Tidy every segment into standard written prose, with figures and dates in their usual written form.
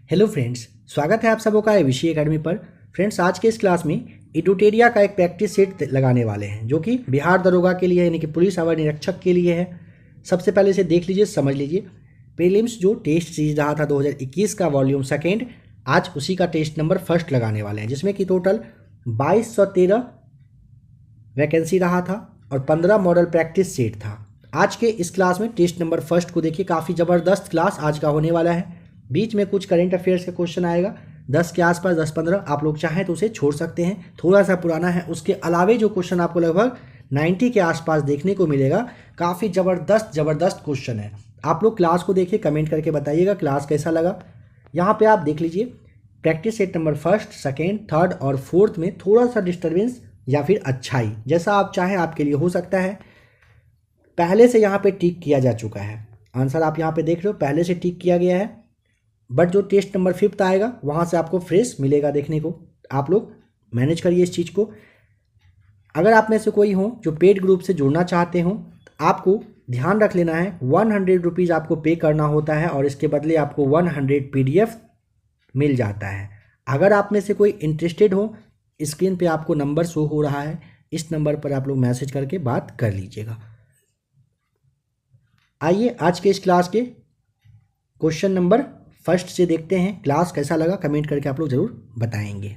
Hello friends, स्वागत है आप सबों का एबीसी एकेडमी पर। फ्रेंड्स, आज के इस क्लास में इडुटेरिया का एक प्रैक्टिस सेट लगाने वाले हैं जो कि बिहार दरोगा के लिए यानी कि पुलिस अवर निरीक्षक के लिए है। सबसे पहले इसे देख लीजिए, समझ लीजिए। प्रीलिम्स जो टेस्ट सीरीज रहा था 2021 का वॉल्यूम सेकेंड, आज उसी का टेस्ट नंबर फर्स्ट लगाने वाले हैं, जिसमें कि टोटल 2213 वैकेंसी रहा था और 15 मॉडल प्रैक्टिस सेट था। आज के इस क्लास में टेस्ट नंबर फर्स्ट को देखिए, काफ़ी ज़बरदस्त क्लास आज का होने वाला है। बीच में कुछ करंट अफेयर्स का क्वेश्चन आएगा 10 के आसपास, 10-15 आप लोग चाहें तो उसे छोड़ सकते हैं, थोड़ा सा पुराना है। उसके अलावे जो क्वेश्चन आपको लगभग 90 के आसपास देखने को मिलेगा, काफ़ी ज़बरदस्त क्वेश्चन है। आप लोग क्लास को देखिए, कमेंट करके बताइएगा क्लास कैसा लगा। यहाँ पे आप देख लीजिए, practice set number first, second, third और फोर्थ में थोड़ा सा डिस्टर्बेंस या फिर अच्छाई, जैसा आप चाहें आपके लिए हो सकता है। पहले से यहाँ पे टिक किया जा चुका है, आंसर आप यहाँ पे देख रहे हो, पहले से टिक किया गया है। बट जो टेस्ट नंबर फिफ्थ आएगा वहाँ से आपको फ्रेश मिलेगा देखने को। आप लोग मैनेज करिए इस चीज़ को। अगर आप में से कोई हो जो पेड ग्रुप से जुड़ना चाहते हो, तो आपको ध्यान रख लेना है 100 रुपीज़ आपको पे करना होता है और इसके बदले आपको 100 PDF मिल जाता है। अगर आप में से कोई इंटरेस्टेड हो, स्क्रीन पे आपको नंबर शो हो रहा है, इस नंबर पर आप लोग मैसेज करके बात कर लीजिएगा। आइए आज के इस क्लास के क्वेश्चन नंबर फर्स्ट से देखते हैं। क्लास कैसा लगा कमेंट करके आप लोग जरूर बताएंगे।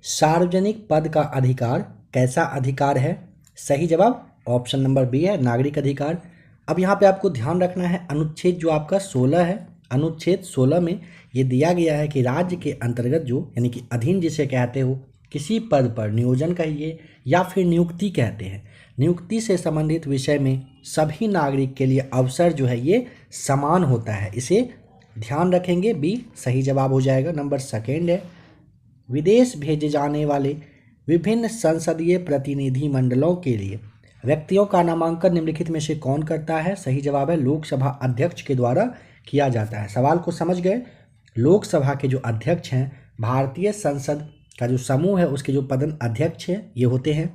सार्वजनिक पद का अधिकार कैसा अधिकार है? सही जवाब ऑप्शन नंबर बी है, नागरिक अधिकार। अब यहाँ पे आपको ध्यान रखना है, अनुच्छेद जो आपका 16 है, अनुच्छेद 16 में ये दिया गया है कि राज्य के अंतर्गत जो यानी कि अधीन जिसे कहते हो, किसी पद पर नियोजन कहिए या फिर नियुक्ति कहते हैं, नियुक्ति से संबंधित विषय में सभी नागरिक के लिए अवसर जो है ये समान होता है। इसे ध्यान रखेंगे, बी सही जवाब हो जाएगा। नंबर सेकेंड है, विदेश भेजे जाने वाले विभिन्न संसदीय प्रतिनिधि मंडलों के लिए व्यक्तियों का नामांकन निम्नलिखित में से कौन करता है? सही जवाब है, लोकसभा अध्यक्ष के द्वारा किया जाता है। सवाल को समझ गए। लोकसभा के जो अध्यक्ष हैं, भारतीय संसद का जो समूह है उसके जो पदन अध्यक्ष हैं ये होते हैं।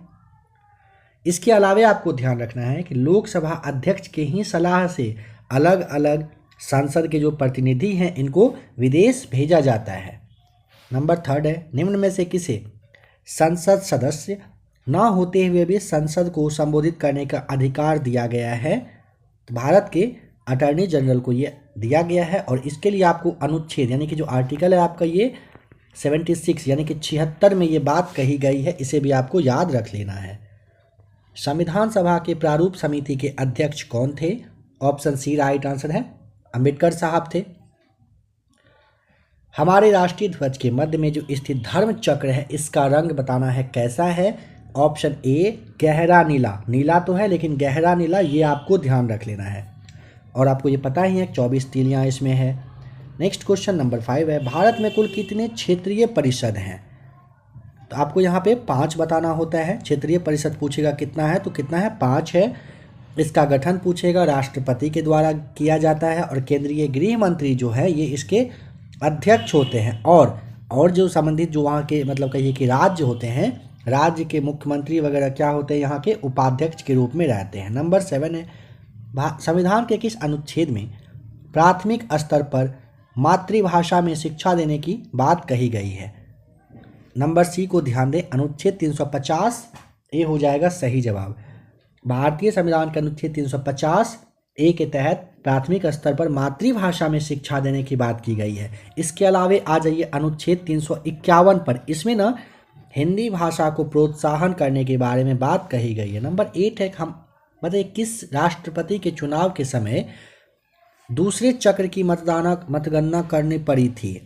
इसके अलावा आपको ध्यान रखना है कि लोकसभा अध्यक्ष के ही सलाह से अलग अलग संसद के जो प्रतिनिधि हैं इनको विदेश भेजा जाता है। नंबर थर्ड है, निम्न में से किसे संसद सदस्य ना होते हुए भी संसद को संबोधित करने का अधिकार दिया गया है? तो भारत के अटॉर्नी जनरल को ये दिया गया है और इसके लिए आपको अनुच्छेद यानी कि जो आर्टिकल है आपका ये 76 यानी कि 76 में ये बात कही गई है, इसे भी आपको याद रख लेना है। संविधान सभा के प्रारूप समिति के अध्यक्ष कौन थे? ऑप्शन सी राइट आंसर है, अंबेडकर साहब थे। हमारे राष्ट्रीय ध्वज के मध्य में जो स्थित धर्म चक्र है इसका रंग बताना है कैसा है? ऑप्शन ए गहरा नीला, नीला तो है लेकिन गहरा नीला, ये आपको ध्यान रख लेना है। और आपको ये पता ही है 24 तीलियाँ इसमें है। नेक्स्ट क्वेश्चन नंबर 5 है, भारत में कुल कितने क्षेत्रीय परिषद हैं? तो आपको यहाँ पे 5 बताना होता है। क्षेत्रीय परिषद पूछेगा कितना है, तो कितना है, 5 है। इसका गठन पूछेगा, राष्ट्रपति के द्वारा किया जाता है और केंद्रीय गृह मंत्री जो है ये इसके अध्यक्ष होते हैं। और जो संबंधित जो वहाँ के मतलब कहिए कि राज्य होते हैं, राज्य के मुख्यमंत्री वगैरह क्या होते हैं, यहाँ के उपाध्यक्ष के रूप में रहते हैं। नंबर 7 है, संविधान के किस अनुच्छेद में प्राथमिक स्तर पर मातृभाषा में शिक्षा देने की बात कही गई है? नंबर सी को ध्यान दें, अनुच्छेद 350 ए हो जाएगा सही जवाब। भारतीय संविधान के अनुच्छेद 350 ए के तहत प्राथमिक स्तर पर मातृभाषा में शिक्षा देने की बात की गई है। इसके अलावा आ जाइए अनुच्छेद 351 पर, इसमें ना हिंदी भाषा को प्रोत्साहन करने के बारे में बात कही गई है। नंबर 8 है, हम बताइए किस राष्ट्रपति के चुनाव के समय दूसरे चक्र की मतगणना करनी पड़ी थी?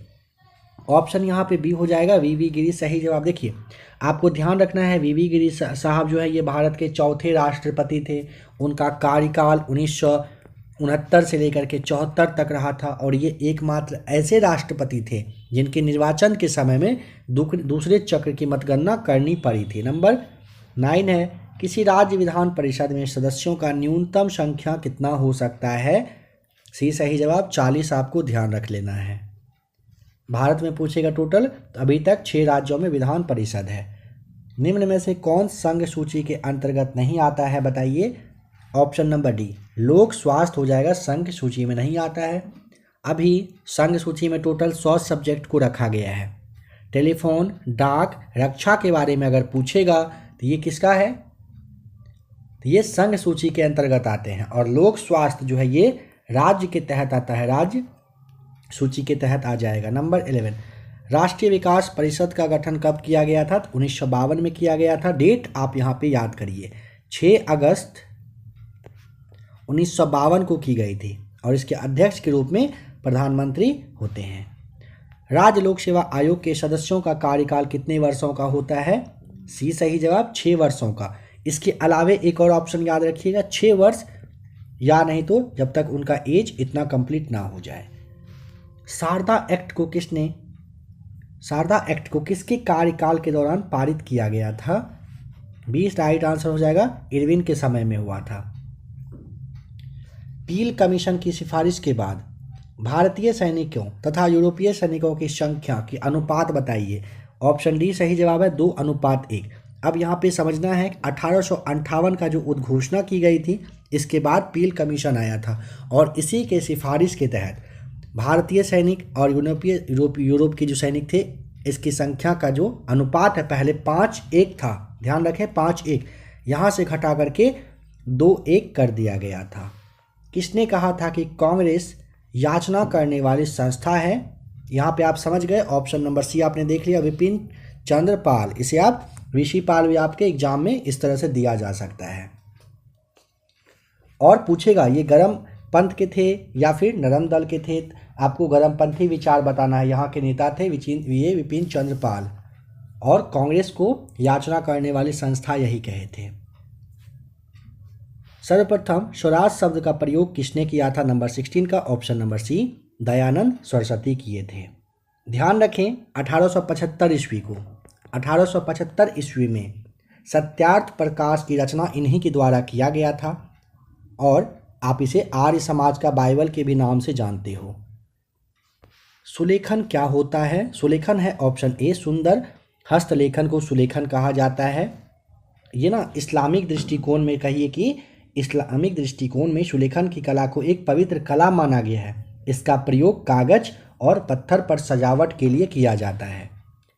ऑप्शन यहाँ पे बी हो जाएगा, वीवी गिरी सही जवाब। देखिए आपको ध्यान रखना है, वीवी गिरी साहब जो है ये भारत के चौथे राष्ट्रपति थे। उनका कार्यकाल 1969 से लेकर के 74 तक रहा था और ये एकमात्र ऐसे राष्ट्रपति थे जिनके निर्वाचन के समय में दूसरे चक्र की मतगणना करनी पड़ी थी। नंबर 9 है, किसी राज्य विधान परिषद में सदस्यों का न्यूनतम संख्या कितना हो सकता है? सी सही जवाब, 40 आपको ध्यान रख लेना है। भारत में पूछेगा टोटल, तो अभी तक 6 राज्यों में विधान परिषद है। निम्न में से कौन संघ सूची के अंतर्गत नहीं आता है बताइए? ऑप्शन नंबर डी लोक स्वास्थ्य हो जाएगा, संघ सूची में नहीं आता है। अभी संघ सूची में टोटल 100 सब्जेक्ट को रखा गया है। टेलीफोन, डाक, रक्षा के बारे में अगर पूछेगा तो ये किसका है, तो ये संघ सूची के अंतर्गत आते हैं। और लोक स्वास्थ्य जो है ये राज्य के तहत आता है, राज्य सूची के तहत आ जाएगा। नंबर 11, राष्ट्रीय विकास परिषद का गठन कब किया गया था, तो 1952 में किया गया था। डेट आप यहाँ पे याद करिए, 6 अगस्त 1952 को की गई थी और इसके अध्यक्ष के रूप में प्रधानमंत्री होते हैं। राज्य लोक सेवा आयोग के सदस्यों का कार्यकाल कितने वर्षों का होता है, सी सही जवाब 6 वर्षों का। इसके अलावे एक और ऑप्शन याद रखिएगा, 6 वर्ष या नहीं तो जब तक उनका एज इतना कंप्लीट ना हो जाए। शारदा एक्ट को किसके कार्यकाल के दौरान पारित किया गया था, 20 राइट आंसर हो जाएगा, इरविन के समय में हुआ था। पील कमीशन की सिफारिश के बाद भारतीय सैनिकों तथा यूरोपीय सैनिकों की संख्या की अनुपात बताइए। ऑप्शन डी सही जवाब है, 2:1। अब यहाँ पे समझना है 1858 का जो उद्घोषणा की गई थी, इसके बाद पील कमीशन आया था और इसी के सिफारिश के तहत भारतीय सैनिक और यूरोप के जो सैनिक थे, इसकी संख्या का जो अनुपात है पहले 5:1 था, ध्यान रखें 5:1, यहाँ से घटा करके 2:1 कर दिया गया था। किसने कहा था कि कांग्रेस याचना करने वाली संस्था है, यहाँ पे आप समझ गए, ऑप्शन नंबर सी आपने देख लिया, विपिन चंद्र पाल। इसे आप ऋषि पाल भी आपके एग्जाम में इस तरह से दिया जा सकता है। और पूछेगा ये गरम पंथ के थे या फिर नरम दल के थे, आपको गरमपंथी विचार बताना है। यहाँ के नेता थे विपिन चंद्र पाल और कांग्रेस को याचना करने वाली संस्था यही कहे थे। सर्वप्रथम स्वराज शब्द का प्रयोग किसने किया था, नंबर 16 का option number C Dayanand Saraswati किए थे। ध्यान रखें 1875 ईस्वी को, 1875 ईस्वी में सत्यार्थ प्रकाश की रचना इन्हीं के द्वारा किया गया था और आप इसे आर्य समाज का बाइबल के भी नाम से जानते हो। सुलेखन क्या होता है, सुलेखन है ऑप्शन ए सुंदर हस्तलेखन को सुलेखन कहा जाता है। ये ना इस्लामिक दृष्टिकोण में कहिए कि इस्लामिक दृष्टिकोण में सुलेखन की कला को एक पवित्र कला माना गया है। इसका प्रयोग कागज और पत्थर पर सजावट के लिए किया जाता है।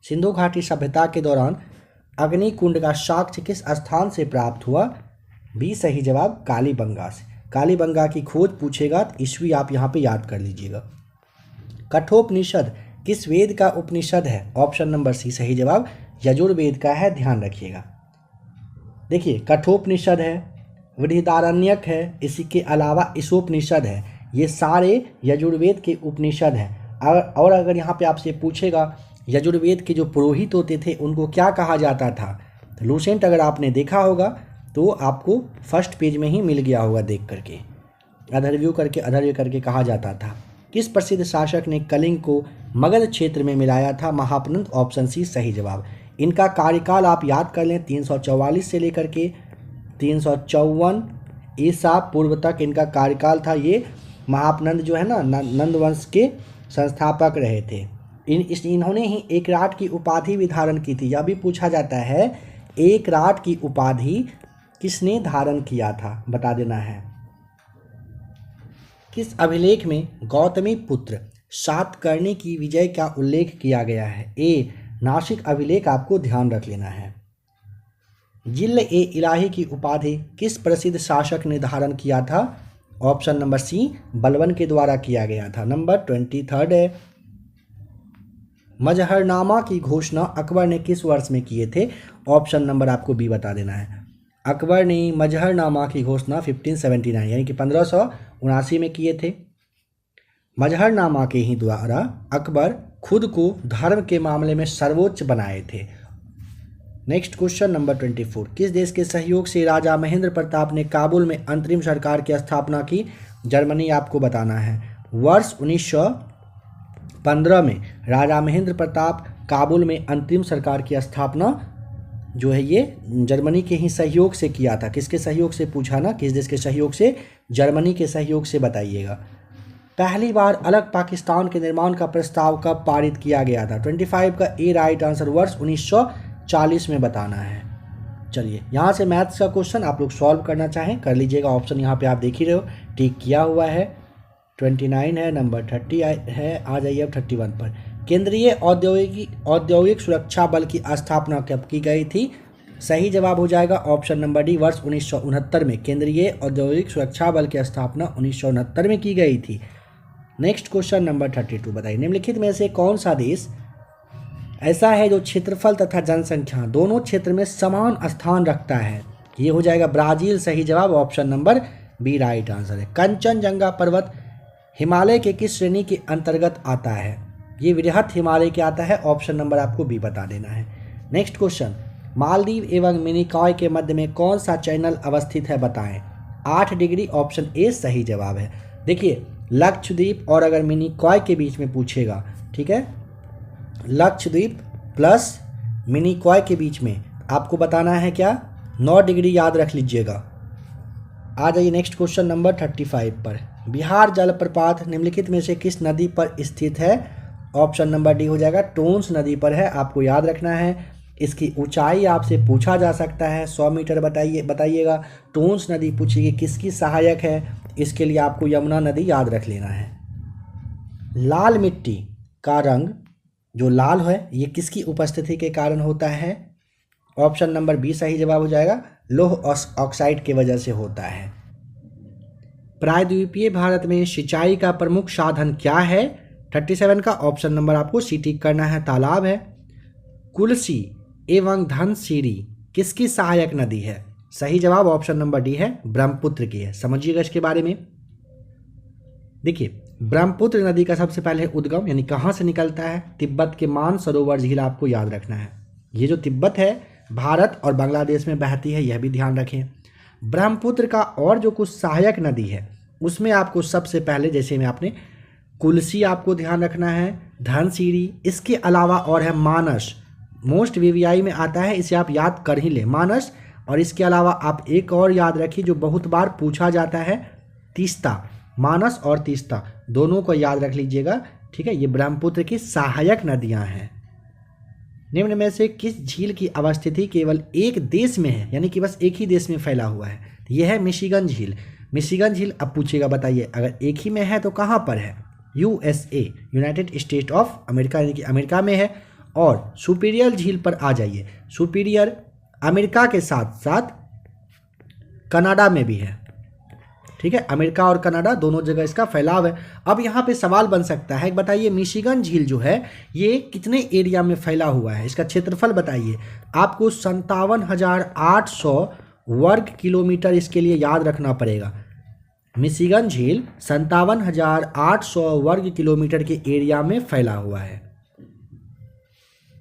सिंधु घाटी सभ्यता के दौरान अग्निकुंड का साक्ष्य किस स्थान से प्राप्त हुआ, बी सही जवाब कालीबंगा से। कालीबंगा की खोज पूछेगा तो ईस्वी आप यहाँ पे याद कर लीजिएगा। कठोपनिषद किस वेद का उपनिषद है, ऑप्शन नंबर सी सही जवाब यजुर्वेद का है, ध्यान रखिएगा। देखिए कठोपनिषद है, बृहदारण्यक है, इसी के अलावा ईशोपनिषद है, ये सारे यजुर्वेद के उपनिषद हैं। और अगर यहाँ पे आपसे पूछेगा यजुर्वेद के जो पुरोहित होते थे उनको क्या कहा जाता था, तो लूसेंट अगर आपने देखा होगा तो आपको फर्स्ट पेज में ही मिल गया होगा, देख करके अधर्व्यू करके कहा जाता था। किस प्रसिद्ध शासक ने कलिंग को मगध क्षेत्र में मिलाया था, महापनंत ऑप्शन सी सही जवाब। इनका कार्यकाल आप याद कर लें 344 से लेकर के 354 ईसा पूर्व तक इनका कार्यकाल था। ये महापनंद जो है ना नंद वंश के संस्थापक रहे थे। इन्होंने ही एकराट की उपाधि भी धारण की थी। यह भी पूछा जाता है एकराट की उपाधि किसने धारण किया था, बता देना है। किस अभिलेख में गौतमी पुत्र सातकर्णी की विजय का उल्लेख किया गया है, ए नासिक अभिलेख आपको ध्यान रख लेना है। जिल्ल ए इलाही की उपाधि किस प्रसिद्ध शासक ने धारण किया था, ऑप्शन नंबर सी बलबन के द्वारा किया गया था। नंबर 23 है। मजहरनामा की घोषणा अकबर ने किस वर्ष में किए थे, ऑप्शन नंबर आपको बी बता देना है। अकबर ने मजहरनामा की घोषणा 1579 यानी कि 1579 में किए थे। मजहरनामा के ही द्वारा अकबर खुद को धर्म के मामले में सर्वोच्च बनाए थे। नेक्स्ट क्वेश्चन नंबर 24, किस देश के सहयोग से राजा महेंद्र प्रताप ने काबुल में अंतरिम सरकार की स्थापना की, जर्मनी आपको बताना है। वर्ष 1915 में राजा महेंद्र प्रताप काबुल में अंतरिम सरकार की स्थापना जो है ये जर्मनी के ही सहयोग से किया था। किसके सहयोग से पूछा ना, किस देश के सहयोग से, जर्मनी के सहयोग से बताइएगा। पहली बार अलग पाकिस्तान के निर्माण का प्रस्ताव कब पारित किया गया था, 25 का ए राइट आंसर, वर्ष 1940 में बताना है। चलिए यहाँ से मैथ्स का क्वेश्चन आप लोग सॉल्व करना चाहें कर लीजिएगा, ऑप्शन यहाँ पे आप देख ही रहे हो टिक किया हुआ है। 29 है, नंबर 30 है। आ जाइए अब 31 पर। केंद्रीय औद्योगिक सुरक्षा बल की स्थापना कब की गई थी? सही जवाब हो जाएगा ऑप्शन नंबर डी, वर्ष 1969 में। केंद्रीय औद्योगिक सुरक्षा बल की स्थापना 1969 में की गई थी। नेक्स्ट क्वेश्चन नंबर 32 बताइए, निम्नलिखित में से कौन सा देश ऐसा है जो क्षेत्रफल तथा जनसंख्या दोनों क्षेत्र में समान स्थान रखता है? ये हो जाएगा ब्राजील। सही जवाब option number B right answer है। कंचनजंगा पर्वत हिमालय के किस श्रेणी के अंतर्गत आता है? ये वृहत हिमालय के आता है। ऑप्शन नंबर आपको बी बता देना है। नेक्स्ट क्वेश्चन, मालदीव एवं मिनिकॉय के मध्य में कौन सा चैनल अवस्थित है बताएं? 8 डिग्री ऑप्शन ए सही जवाब है। देखिए लक्षद्वीप और अगर मिनिकॉय के बीच में पूछेगा, ठीक है, लक्षद्वीप प्लस मिनिकॉय के बीच में आपको बताना है क्या? 9 डिग्री याद रख लीजिएगा। आ जाइए नेक्स्ट क्वेश्चन नंबर 35 पर। बिहार जलप्रपात निम्नलिखित में से किस नदी पर स्थित है? ऑप्शन नंबर डी हो जाएगा, टोंस नदी पर है। आपको याद रखना है। इसकी ऊंचाई आपसे पूछा जा सकता है, 100 मीटर बताइएगा। टोंस नदी पूछिए किसकी सहायक है? इसके लिए आपको यमुना नदी याद रख लेना है। लाल मिट्टी का रंग जो लाल है ये किसकी उपस्थिति के कारण होता है? ऑप्शन नंबर बी सही जवाब हो जाएगा, लौह ऑक्साइड की वजह से होता है। प्रायद्वीपीय भारत में सिंचाई का प्रमुख साधन क्या है? 37 का ऑप्शन नंबर आपको सी टिक करना है, तालाब है। कुलसी एवं धनसिरी किसकी सहायक नदी है? सही जवाब ऑप्शन नंबर डी है, ब्रह्मपुत्र की है। समझिएगा इसके बारे में। देखिए ब्रह्मपुत्र नदी का सबसे पहले उद्गम यानी कहाँ से निकलता है? तिब्बत के मानसरोवर झील आपको याद रखना है। ये जो तिब्बत है भारत और बांग्लादेश में बहती है, यह भी ध्यान रखें। ब्रह्मपुत्र का और जो कुछ सहायक नदी है उसमें आपको सबसे पहले जैसे में आपने कुलसी आपको ध्यान रखना है, धनसिरी, इसके अलावा और है मानस। मोस्ट वीवीआई में आता है, इसे आप याद कर ही ले, मानस। और इसके अलावा आप एक और याद रखिए जो बहुत बार पूछा जाता है, तीस्ता। मानस और तीस्ता दोनों को याद रख लीजिएगा, ठीक है। ये ब्रह्मपुत्र की सहायक नदियां हैं। निम्न में से किस झील की अवस्थिति केवल एक देश में है, यानी कि बस एक ही देश में फैला हुआ है? यह है मिशिगन झील। मिशिगन झील अब पूछेगा बताइए अगर एक ही में है तो कहाँ पर है? USA, United state of America, यानी कि अमेरिका में है। और सुपीरियर झील पर आ जाइए, सुपीरियर अमेरिका के साथ साथ कनाडा में भी है, ठीक है। अमेरिका और कनाडा दोनों जगह इसका फैलाव है। अब यहाँ पे सवाल बन सकता है, बताइए मिशिगन झील जो है ये कितने एरिया में फैला हुआ है? इसका क्षेत्रफल बताइए। आपको 57,800 वर्ग किलोमीटर इसके लिए याद रखना पड़ेगा। मिशिगन झील 57,800 वर्ग किलोमीटर के एरिया में फैला हुआ है।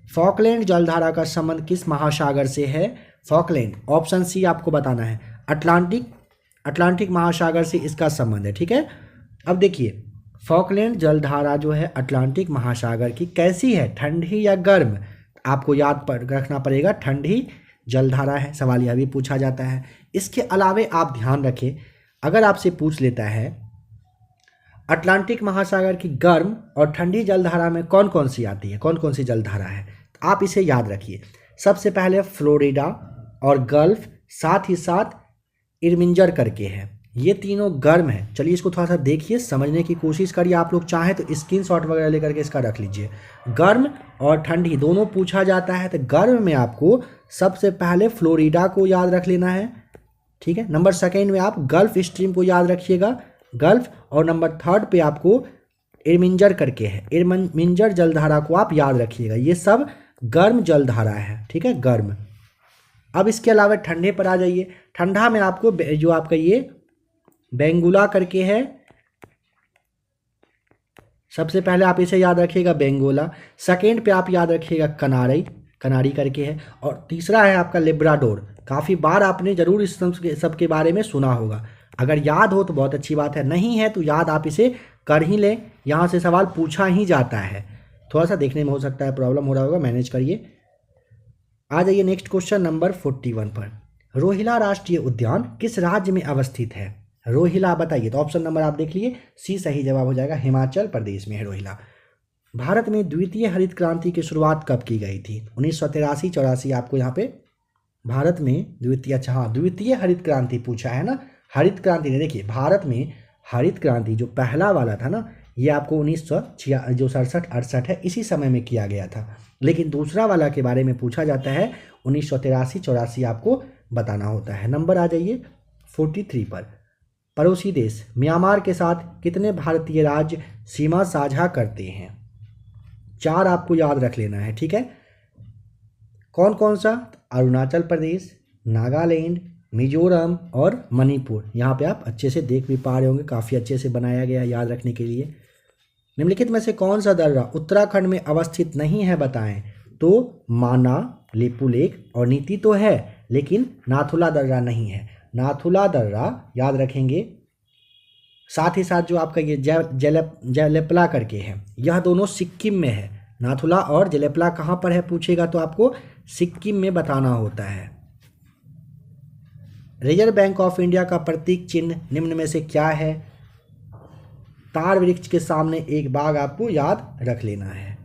फॉकलैंड जलधारा का संबंध किस महासागर से है? फॉकलैंड ऑप्शन सी आपको बताना है, अटलांटिक महासागर से इसका संबंध है, ठीक है। अब देखिए फॉकलैंड जलधारा जो है अटलांटिक महासागर की कैसी है, ठंडी या गर्म? आपको याद रखना पड़ेगा ठंडी जलधारा है। सवाल यह भी पूछा जाता है। इसके अलावे आप ध्यान रखें, अगर आपसे पूछ लेता है अटलांटिक महासागर की गर्म और ठंडी जलधारा में कौन कौन सी आती है, कौन कौन सी जलधारा है, आप इसे याद रखिए। सबसे पहले फ्लोरिडा और गल्फ, साथ ही साथ इरमिंजर करके है, ये तीनों गर्म है। चलिए इसको थोड़ा सा देखिए, समझने की कोशिश करिए। आप लोग चाहें तो स्क्रीनशॉट वगैरह लेकर के इसका रख लीजिए। गर्म और ठंडी दोनों पूछा जाता है, तो गर्म में आपको सबसे पहले फ्लोरिडा को याद रख लेना है, ठीक है। नंबर सेकेंड में आप गल्फ स्ट्रीम को याद रखिएगा, गल्फ। और नंबर थर्ड पे आपको इरमिंजर करके है, इरमिंजर जलधारा को आप याद रखिएगा। ये सब गर्म जलधारा है, ठीक है, गर्म। अब इसके अलावा ठंडे पर आ जाइए। ठंडा में आपको जो आपका ये बेंगुला करके है, सबसे पहले आप इसे याद रखिएगा बेंगोला। सेकेंड पे आप याद रखिएगा कनारी करके है। और तीसरा है आपका लिब्राडोर। काफ़ी बार आपने जरूर इस सब के बारे में सुना होगा। अगर याद हो तो बहुत अच्छी बात है, नहीं है तो याद आप इसे कर ही लें, यहाँ से सवाल पूछा ही जाता है। थोड़ा सा देखने में हो सकता है प्रॉब्लम हो रहा होगा, मैनेज करिए। आ जाइए नेक्स्ट क्वेश्चन नंबर 41 पर। रोहिला राष्ट्रीय उद्यान किस राज्य में अवस्थित है? रोहिला बताइए। तो ऑप्शन नंबर आप देख लिए, सी सही जवाब हो जाएगा, हिमाचल प्रदेश में है रोहिला। भारत में द्वितीय हरित क्रांति की शुरुआत कब की गई थी? 1983-84 आपको यहाँ पे भारत में द्वितीय हरित क्रांति पूछा है ना। हरित क्रांति ने, देखिए भारत में हरित क्रांति जो पहला वाला था ना, ये आपको 1967 जो 67-68 है इसी समय में किया गया था। लेकिन दूसरा वाला के बारे में पूछा जाता है 1983-84 आपको बताना होता है। नंबर आ जाइए 43 पर। पड़ोसी देश म्यांमार के साथ कितने भारतीय राज्य सीमा साझा करते हैं? 4 आपको याद रख लेना है, ठीक है। कौन कौन सा? अरुणाचल प्रदेश, नागालैंड, मिजोरम और मणिपुर। यहाँ पे आप अच्छे से देख भी पा रहे होंगे, काफ़ी अच्छे से बनाया गया है याद रखने के लिए। निम्नलिखित में से कौन सा दर्रा उत्तराखंड में अवस्थित नहीं है बताएं? तो माना, लिपुलेख और नीति तो है, लेकिन नाथुला दर्रा नहीं है। नाथुला दर्रा याद रखेंगे। साथ ही साथ जो आपका ये जेलेपला करके है, यह दोनों सिक्किम में है। नाथुला और जेलेपला कहाँ पर है पूछेगा तो आपको सिक्किम में बताना होता है। रिजर्व बैंक ऑफ इंडिया का प्रतीक चिन्ह निम्न में से क्या है? तार वृक्ष के सामने एक बाग आपको याद रख लेना है।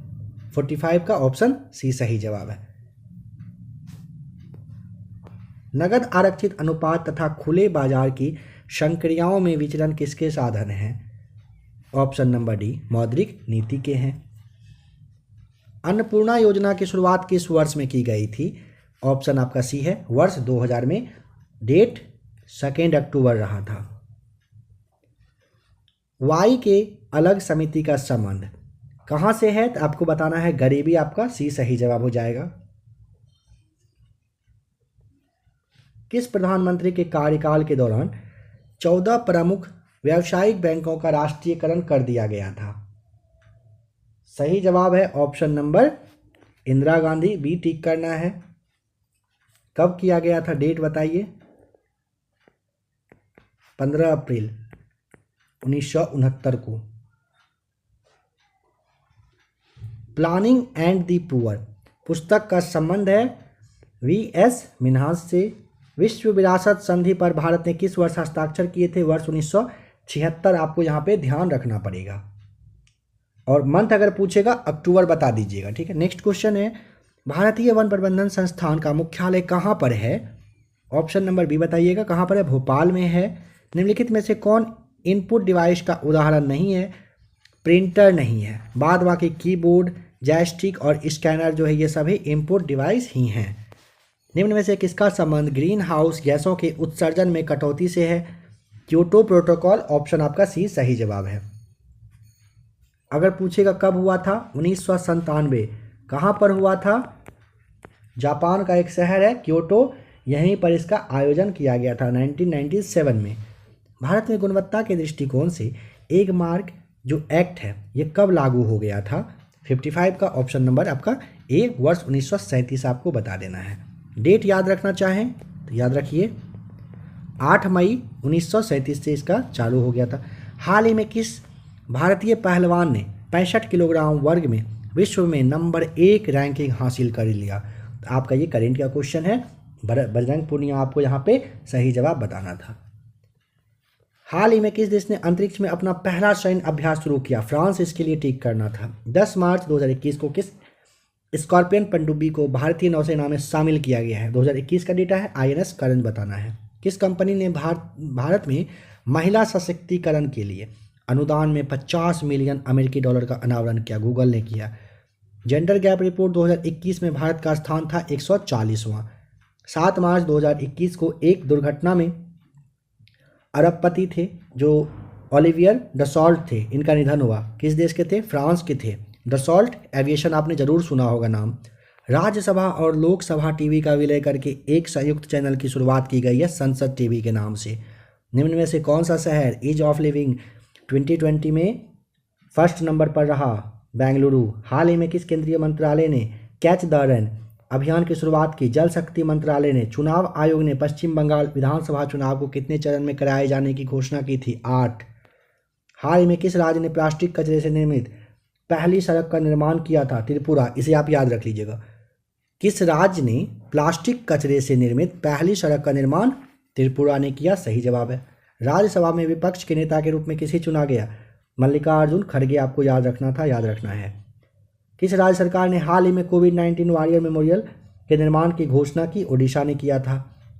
45 का ऑप्शन सी सही जवाब है। नगद आरक्षित अनुपात तथा खुले बाजार की संक्रियाओं में विचलन किसके साधन हैं? ऑप्शन नंबर डी मौद्रिक नीति के हैं। अन्नपूर्णा योजना की शुरुआत किस वर्ष में की गई थी? ऑप्शन आपका सी है वर्ष 2000 में। डेट 2 अक्टूबर रहा था। वाई के अलग समिति का संबंध कहाँ से है? तो आपको बताना है गरीबी, आपका सी सही जवाब हो जाएगा। किस प्रधानमंत्री के कार्यकाल के दौरान 14 प्रमुख व्यावसायिक बैंकों का राष्ट्रीयकरण कर दिया गया था? सही जवाब है option number Indira Gandhi. B tick करना है। कब किया गया था? डेट बताइए। 15 अप्रैल 1969 को। प्लानिंग एंड द पुअर पुस्तक का संबंध है वी.एस. मिन्हास से। विश्व विरासत संधि पर भारत ने किस वर्ष हस्ताक्षर किए थे? वर्ष 1976। आपको यहाँ पे ध्यान रखना पड़ेगा, और मंथ अगर पूछेगा अक्टूबर बता दीजिएगा, ठीक है। नेक्स्ट क्वेश्चन है भारतीय वन प्रबंधन संस्थान का मुख्यालय कहाँ पर है? ऑप्शन नंबर बी बताइएगा कहाँ पर है? भोपाल में है। निम्नलिखित में से कौन इनपुट डिवाइस का उदाहरण नहीं है? प्रिंटर नहीं है। बाद बाकी कीबोर्ड, जॉयस्टिक और स्कैनर जो है ये सभी इनपुट डिवाइस ही हैं। निम्न में से किसका संबंध ग्रीन हाउस गैसों के उत्सर्जन में कटौती से है? Kyoto protocol. ऑप्शन आपका सी सही जवाब है। अगर पूछेगा कब हुआ था? 1997। कहाँ पर हुआ था? जापान का एक शहर है क्योटो, यहीं पर इसका आयोजन किया गया था 1997 में। भारत में गुणवत्ता के दृष्टिकोण से एक मार्क जो एक्ट है ये कब लागू हो गया था? 55 का ऑप्शन नंबर आपका ए वर्ष 1937 आपको बता देना है। डेट याद रखना चाहें तो याद रखिए 8 मई 1937 से इसका चालू हो गया था। हाल ही में किस भारतीय पहलवान ने 65 किलोग्राम वर्ग में विश्व में नंबर 1 रैंकिंग हासिल कर लिया? तो आपका ये करेंट का क्वेश्चन है। बजरंग पूनिया आपको यहाँ पे सही जवाब बताना था। हाल ही में किस देश ने अंतरिक्ष में अपना पहला सैन्य अभ्यास शुरू किया? फ्रांस इसके लिए टिक करना था। 10 मार्च 2021 को किस स्कॉर्पियन पनडुब्बी को भारतीय नौसेना में शामिल किया गया है? 2021 का डेटा है। INS करण बताना है। किस कंपनी ने भारत में महिला सशक्तिकरण के लिए अनुदान में 50 मिलियन अमेरिकी डॉलर का अनावरण किया? गूगल ने किया। जेंडर गैप रिपोर्ट 2021 में भारत का स्थान था 140वां। 7 मार्च 2021 को एक दुर्घटना में अरबपति थे जो ओलिवियर डसॉल्ट थे, इनका निधन हुआ। किस देश के थे? फ्रांस के थे। डसॉल्ट एविएशन आपने जरूर सुना होगा नाम। राज्यसभा और लोकसभा टीवी का विलय करके एक संयुक्त चैनल की शुरुआत की गई है संसद टीवी के नाम से। निम्न में से कौन सा शहर ईज ऑफ लिविंग 2020 में फर्स्ट नंबर पर रहा? बेंगलुरु। हाल ही में किस केंद्रीय मंत्रालय ने कैच द रन अभियान की शुरुआत की? जल शक्ति मंत्रालय ने। चुनाव आयोग ने पश्चिम बंगाल विधानसभा चुनाव को कितने चरण में कराए जाने की घोषणा की थी? 8। हाल ही में किस राज्य ने प्लास्टिक कचरे से निर्मित पहली सड़क का निर्माण किया था? त्रिपुरा। इसे आप याद रख लीजिएगा। किस राज्य ने प्लास्टिक कचरे से निर्मित पहली सड़क का निर्माण? त्रिपुरा ने किया। सही जवाब है। राज्यसभा में विपक्ष के नेता के रूप में किसे चुना गया? मल्लिकार्जुन खड़गे। आपको याद रखना था, याद रखना है। किस राज्य सरकार ने हाल ही में कोविड-19 वॉरियर मेमोरियल के निर्माण की घोषणा की? ओडिशा ने किया था।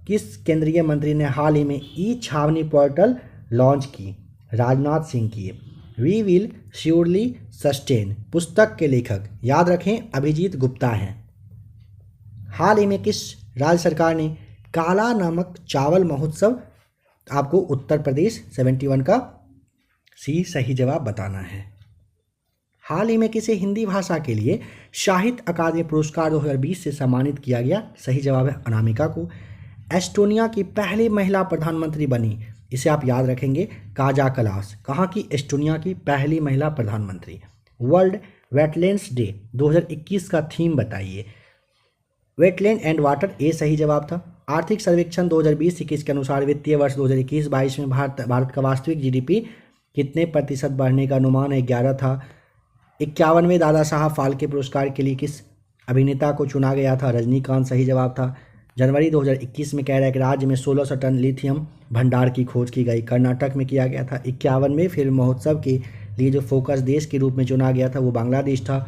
किस केंद्रीय मंत्री ने हाल ही में ई छावनी पोर्टल लॉन्च की? राजनाथ सिंह की है। वी विल श्योरली सस्टेन पुस्तक के लेखक याद रखें अभिजीत गुप्ता हैं। हाल ही में किस राज्य सरकार ने काला नमक चावल महोत्सव, आपको उत्तर प्रदेश 71 का सी सही जवाब बताना है। हाल ही में किसे हिंदी भाषा के लिए साहित्य अकादमी पुरस्कार 2020 से सम्मानित किया गया, सही जवाब है अनामिका को। एस्टोनिया की पहली महिला प्रधानमंत्री बनी, इसे आप याद रखेंगे काजा कलास। कहाँ की? एस्टोनिया की पहली महिला प्रधानमंत्री। वर्ल्ड वेटलैंड्स डे 2021 का थीम बताइए। वेटलैंड एंड वाटर, ए सही जवाब था। आर्थिक सर्वेक्षण 2020-21 के अनुसार वित्तीय वर्ष 2021-22 में भारत का वास्तविक जीडीपी कितने प्रतिशत बढ़ने का अनुमान है? 11 था। 51वें दादा साहब फाल्के पुरस्कार के लिए किस अभिनेता को चुना गया था? रजनीकांत सही जवाब था। जनवरी 2021 में कह रहा है कि राज्य में 1600 टन लिथियम भंडार की खोज की गई, कर्नाटक में किया गया था। 51वें फिल्म महोत्सव के लिए जो फोकस देश के रूप में चुना गया था वो बांग्लादेश था।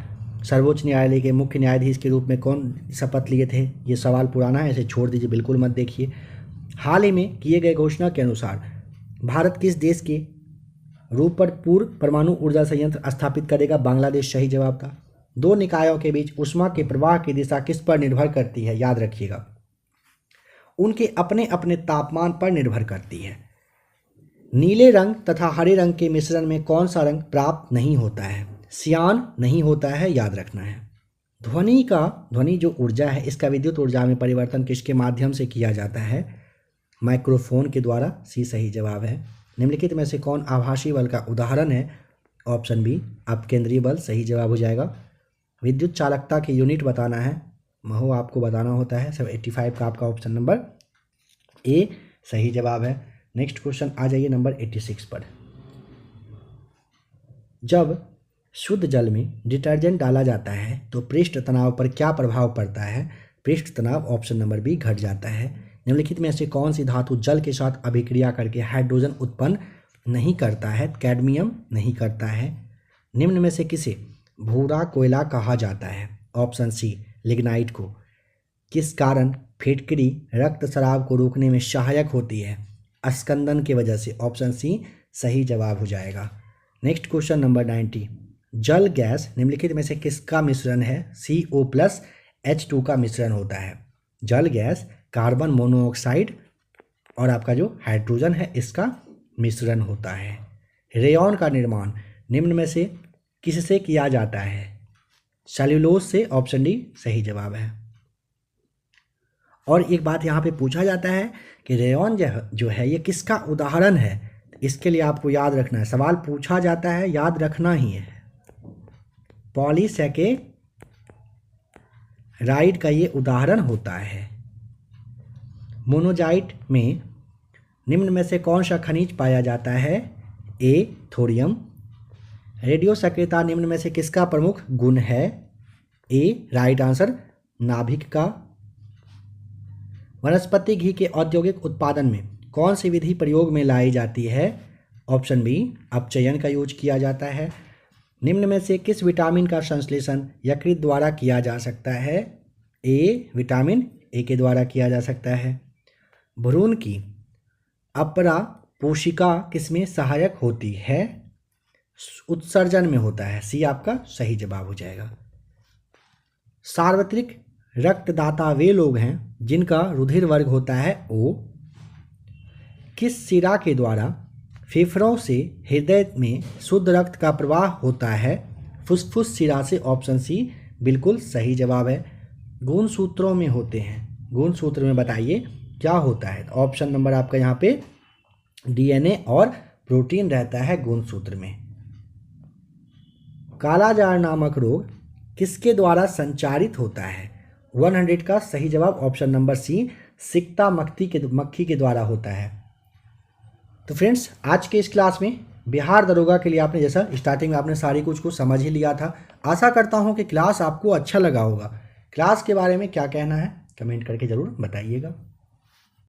सर्वोच्च न्यायालय के मुख्य न्यायाधीश के रूप में कौन शपथ लिए थे? ये सवाल पुराना है, इसे छोड़ दीजिए, बिल्कुल मत देखिए। हाल ही में किए गए घोषणा के अनुसार भारत किस देश के रूप पर पूर्व परमाणु ऊर्जा संयंत्र स्थापित करेगा? बांग्लादेश सही जवाब था। दो निकायों के बीच ऊष्मा के प्रवाह की दिशा किस पर निर्भर करती है? याद रखिएगा, उनके अपने अपने तापमान पर निर्भर करती है। नीले रंग तथा हरे रंग के मिश्रण में कौन सा रंग प्राप्त नहीं होता है? सियान नहीं होता है, याद रखना है। ध्वनि जो ऊर्जा है इसका विद्युत ऊर्जा में परिवर्तन किसके माध्यम से किया जाता है? माइक्रोफोन के द्वारा, सी सही जवाब है। निम्नलिखित में से कौन आभासी बल का उदाहरण है? ऑप्शन बी अपकेंद्रीय बल सही जवाब हो जाएगा। विद्युत चालकता की यूनिट बताना है, महो आपको बताना होता है। 85 का आपका ऑप्शन नंबर ए सही जवाब है। नेक्स्ट क्वेश्चन आ जाइए नंबर 86 पर। जब शुद्ध जल में डिटर्जेंट डाला जाता है तो पृष्ठ तनाव पर क्या प्रभाव पड़ता है? पृष्ठ तनाव ऑप्शन नंबर बी घट जाता है। निम्नलिखित में से कौन सी धातु जल के साथ अभिक्रिया करके हाइड्रोजन उत्पन्न नहीं करता है? कैडमियम नहीं करता है। निम्न में से किसे भूरा कोयला कहा जाता है? ऑप्शन सी लिग्नाइट को। किस कारण फिटकरी रक्तस्राव को रोकने में सहायक होती है? अस्कंदन की वजह से। ऑप्शन सी सही जवाब हो जाएगा। Next question number 90। जल गैस निम्नलिखित में से किसका मिश्रण है? CO+H2 का मिश्रण होता है। जल गैस कार्बन मोनोऑक्साइड और आपका जो हाइड्रोजन है इसका मिश्रण होता है। रेयॉन का निर्माण निम्न में से किससे किया जाता है? सेल्यूलोज से। ऑप्शन डी सही जवाब है। और एक बात यहाँ पे पूछा जाता है कि रेयॉन जो है ये किसका उदाहरण है? इसके लिए आपको याद रखना है, सवाल पूछा जाता है, याद रखना ही है। पॉलीसैकेराइड का ये उदाहरण होता है। मोनोजाइट में निम्न में से कौन सा खनिज पाया जाता है? ए थोरियम। रेडियो सक्रियता निम्न में से किसका प्रमुख गुण है? ए राइट आंसर नाभिक का। वनस्पति घी के औद्योगिक उत्पादन में कौन सी विधि प्रयोग में लाई जाती है? ऑप्शन बी अपचयन का यूज किया जाता है। निम्न में से किस विटामिन का संश्लेषण यकृत द्वारा किया जा सकता है? ए विटामिन ए के द्वारा किया जा सकता है। भ्रूण की अपरा पोशिका किसमें सहायक होती है? उत्सर्जन में होता है, सी आपका सही जवाब हो जाएगा। सार्वत्रिक रक्तदाता वे लोग हैं जिनका रुधिर वर्ग होता है O। किस शिरा के द्वारा फेफड़ों से हृदय में शुद्ध रक्त का प्रवाह होता है? फुसफुस शिरा से। ऑप्शन सी बिल्कुल सही जवाब है। गुणसूत्रों में होते हैं, गुणसूत्र में बताइए क्या होता है? ऑप्शन नंबर आपका यहाँ पे DNA और प्रोटीन रहता है गुणसूत्र में। कालाजार नामक रोग किसके द्वारा संचारित होता है? 100 का सही जवाब ऑप्शन नंबर सी सिकता मक्खी के द्वारा होता है। तो फ्रेंड्स आज के इस क्लास में बिहार दरोगा के लिए आपने जैसा स्टार्टिंग में आपने सारी कुछ को समझ ही लिया था। आशा करता हूं कि क्लास आपको अच्छा लगा होगा। क्लास के बारे में क्या कहना है कमेंट करके ज़रूर बताइएगा।